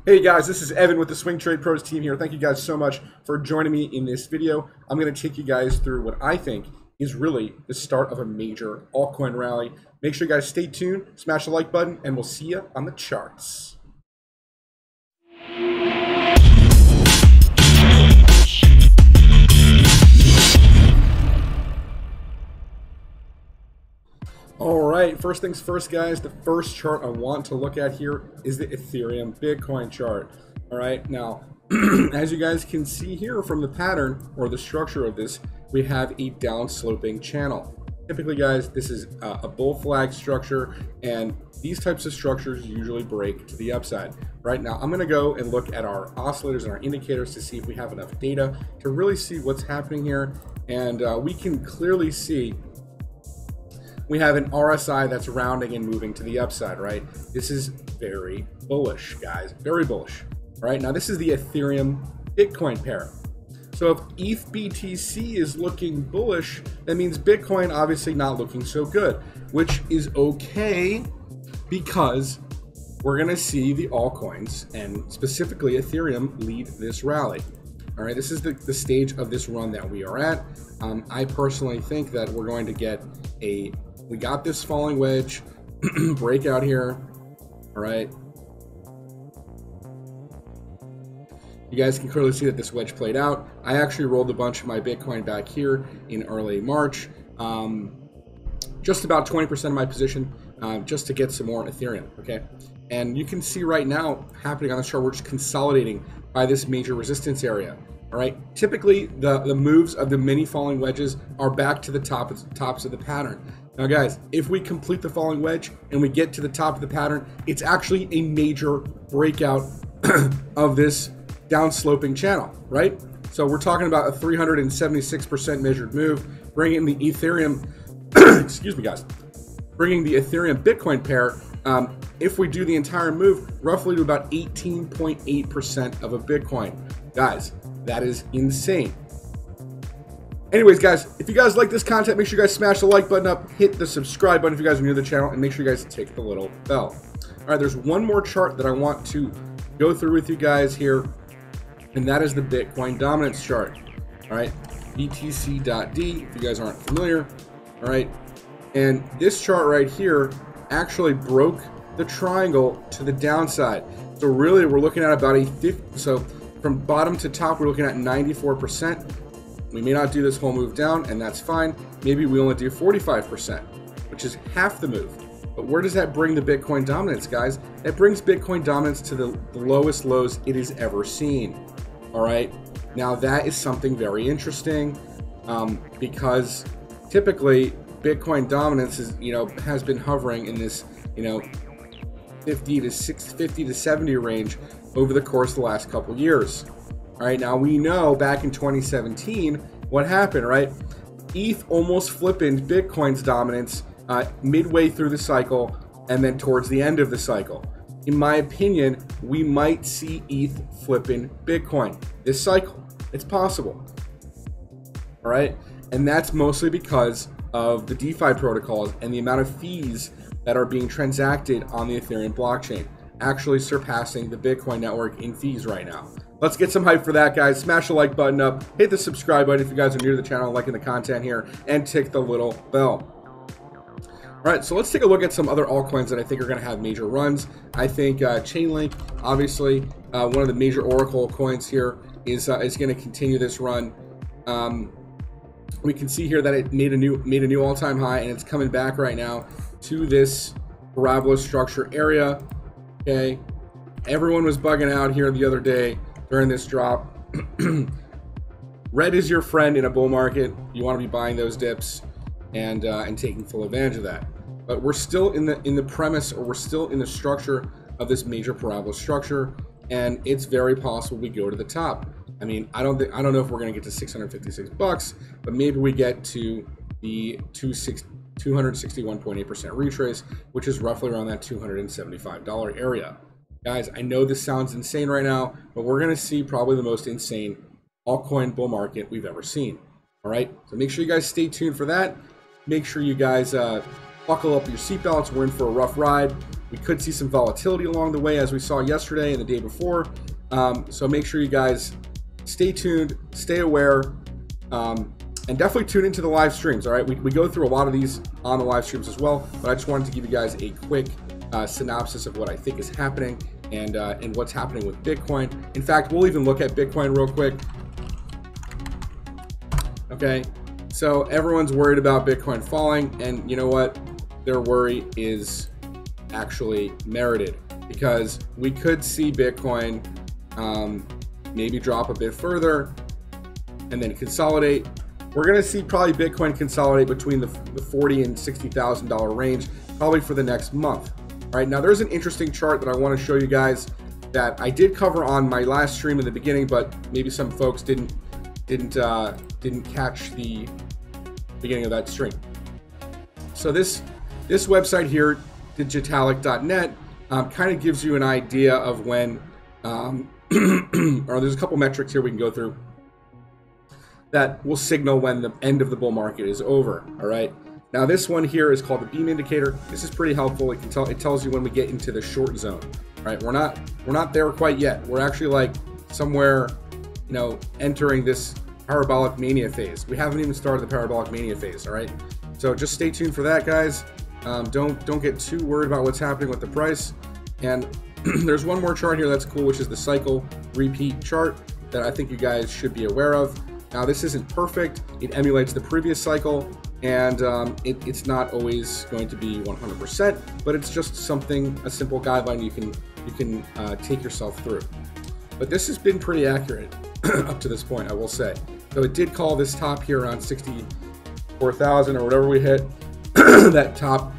Hey guys, this is Evan with the Swing Trade Pros team here. Thank you guys so much for joining me in this video. I'm going to take you guys through what I think is really the start of a major altcoin rally. Make sure you guys stay tuned, smash the like button, and we'll see you on the charts. Alright, first things first guys, the first chart I want to look at here is the Ethereum Bitcoin chart. Alright, now as you guys can see here from the pattern or the structure of this, we have a down sloping channel. Typically guys, this is a bull flag structure, and these types of structures usually break to the upside. Right now I'm going to go and look at our oscillators and our indicators to see if we have enough data to really see what's happening here, and we can clearly see we have an RSI that's rounding and moving to the upside, right? This is very bullish, guys, very bullish. All right, now this is the Ethereum Bitcoin pair. So if ETH BTC is looking bullish, that means Bitcoin obviously not looking so good, which is okay because we're gonna see the altcoins and specifically Ethereum lead this rally. All right, this is the stage of this run that we are at. I personally think that we're going to get we got this falling wedge breakout here. All right, you guys can clearly see that this wedge played out. I actually rolled a bunch of my Bitcoin back here in early March, just about 20% of my position, just to get some more Ethereum. Okay, and you can see right now happening on the chart, we're just consolidating by this major resistance area. All right, typically the moves of the mini falling wedges are back to the tops of the pattern. Now guys, if we complete the falling wedge and we get to the top of the pattern, it's actually a major breakout of this down sloping channel, right? So we're talking about a 376% measured move, bringing the Ethereum, excuse me guys, bringing the Ethereum Bitcoin pair, if we do the entire move, roughly to about 18.8% of a Bitcoin. Guys, that is insane. Anyways, guys, if you guys like this content, make sure you guys smash the like button up, hit the subscribe button if you guys are new to the channel, and make sure you guys take the little bell. All right, there's one more chart that I want to go through with you guys here, and that is the Bitcoin dominance chart. All right, BTC.D, if you guys aren't familiar. All right, and this chart right here actually broke the triangle to the downside. So really, we're looking at about a 50. So from bottom to top, we're looking at 94%. We may not do this whole move down, and that's fine. Maybe we only do 45%, which is half the move. But where does that bring the Bitcoin dominance, guys? That brings Bitcoin dominance to the lowest lows it has ever seen. All right. Now that is something very interesting, because typically Bitcoin dominance is, has been hovering in this, 50 to 70 range over the course of the last couple years. All right, now we know back in 2017 what happened, right? ETH almost flipped Bitcoin's dominance midway through the cycle and then towards the end of the cycle. In my opinion, we might see ETH flipping Bitcoin this cycle. It's possible. All right, and that's mostly because of the DeFi protocols and the amount of fees that are being transacted on the Ethereum blockchain, actually surpassing the Bitcoin network in fees right now. Let's get some hype for that, guys. Smash the like button up, hit the subscribe button if you guys are new to the channel, liking the content here, and tick the little bell. All right, so let's take a look at some other altcoins that I think are going to have major runs. I think Chainlink, obviously, one of the major Oracle coins here, is going to continue this run. We can see here that it made a new all-time high, and it's coming back right now to this parabola structure area. Okay, everyone was bugging out here the other day during this drop. Red is your friend in a bull market. You want to be buying those dips and taking full advantage of that. But we're still in the premise, or we're still in the structure of this major parabola structure, and it's very possible we go to the top. I mean, I don't know if we're going to get to 656 bucks, but maybe we get to the 261.8% retrace, which is roughly around that $275 area. Guys, I know this sounds insane right now, but we're going to see probably the most insane altcoin bull market we've ever seen. All right, so make sure you guys stay tuned for that. Make sure you guys buckle up your seatbelts. We're in for a rough ride. We could see some volatility along the way, as we saw yesterday and the day before. So make sure you guys stay tuned, stay aware, and definitely tune into the live streams. All right, we go through a lot of these on the live streams as well, but I just wanted to give you guys a quick synopsis of what I think is happening and what's happening with Bitcoin. In fact, we'll even look at Bitcoin real quick. Okay, so everyone's worried about Bitcoin falling, and you know what? Their worry is actually merited, because we could see Bitcoin maybe drop a bit further and then consolidate. We're going to see probably Bitcoin consolidate between the $40,000 and $60,000 range probably for the next month. All right, now there's an interesting chart that I want to show you guys that I did cover on my last stream in the beginning, but maybe some folks didn't catch the beginning of that stream. So this website here, digitalic.net, kind of gives you an idea of when, or there's a couple metrics here we can go through that will signal when the end of the bull market is over. All right. Now this one here is called the beam indicator. This is pretty helpful. It tells you when we get into the short zone. All right. We're not there quite yet. We're actually like somewhere, you know, entering this parabolic mania phase. We haven't even started the parabolic mania phase. All right. So just stay tuned for that, guys. Don't get too worried about what's happening with the price. And there's one more chart here that's cool, which is the cycle repeat chart that I think you guys should be aware of. Now this isn't perfect. It emulates the previous cycle, and it's not always going to be 100%, but it's just something, a simple guideline you can take yourself through. But this has been pretty accurate up to this point, I will say. So it did call this top here around 64,000 or whatever we hit, that top,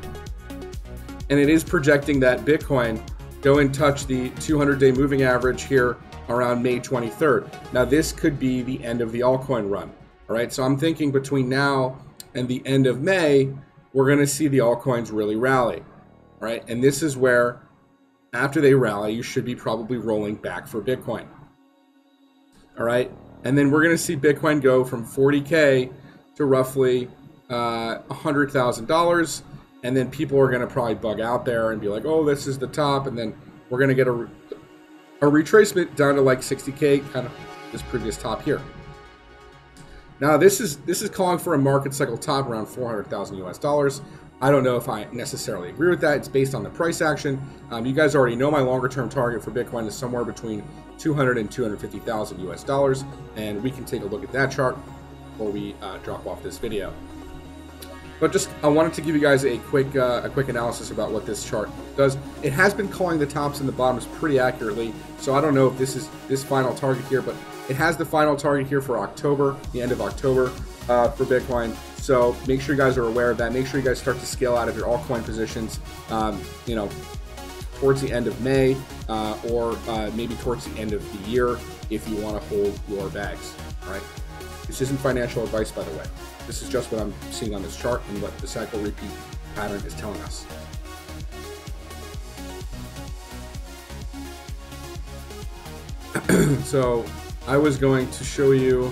and it is projecting that Bitcoin go and touch the 200-day moving average here around May 23rd. Now this could be the end of the altcoin run. All right, so I'm thinking between now and the end of May, we're going to see the altcoins really rally. All right, and this is where, after they rally, you should be probably rolling back for Bitcoin. All right, and then we're going to see Bitcoin go from 40K to roughly $100,000, and then people are going to probably bug out there and be like, oh, this is the top, and then we're going to get a retracement down to like 60K, kind of this previous top here. Now this is calling for a market cycle top around 400,000 US dollars. I don't know if I necessarily agree with that. It's based on the price action. You guys already know my longer term target for Bitcoin is somewhere between 200 and 250,000 US dollars, and we can take a look at that chart before we drop off this video. But just, I wanted to give you guys a quick analysis about what this chart does. It has been calling the tops and the bottoms pretty accurately, so I don't know if this is this final target here, but it has the final target here for October, the end of October for Bitcoin. So make sure you guys are aware of that. Make sure you guys start to scale out of your altcoin positions, you know, towards the end of May or maybe towards the end of the year if you want to hold your bags. All right. This isn't financial advice, by the way. This is just what I'm seeing on this chart and what the cycle repeat pattern is telling us. So I was going to show you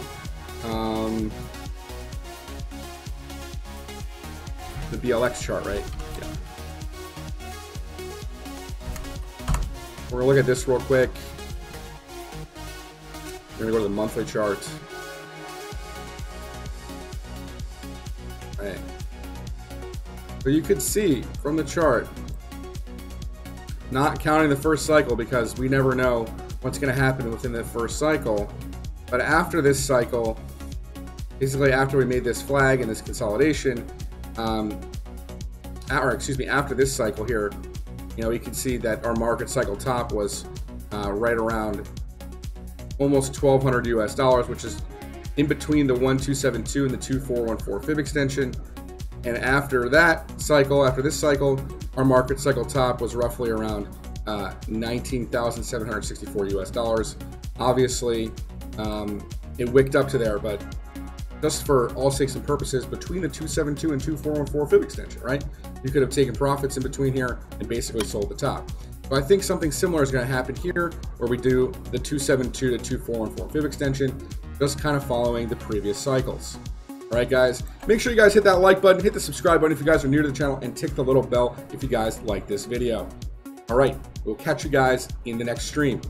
the BLX chart, right? Yeah. We're gonna look at this real quick. We're gonna go to the monthly chart. Right. So you could see from the chart, not counting the first cycle because we never know what's going to happen within the first cycle, but after this cycle, basically after we made this flag and this consolidation, after this cycle here, you know, you can see that our market cycle top was right around almost 1,200 US dollars, which is in between the 1272 and the 2414 fib extension. And after that cycle, after this cycle, our market cycle top was roughly around 19,764 US dollars. Obviously, it wicked up to there, but just for all sakes and purposes, between the 272 and 2414 fib extension, right? You could have taken profits in between here and basically sold the top. So I think something similar is going to happen here, where we do the 272 to 2414 fib extension, just kind of following the previous cycles. All All right, guys, make sure you guys hit that like button, hit the subscribe button if you guys are new to the channel, and tick the little bell if you guys like this video. All right, we'll catch you guys in the next stream.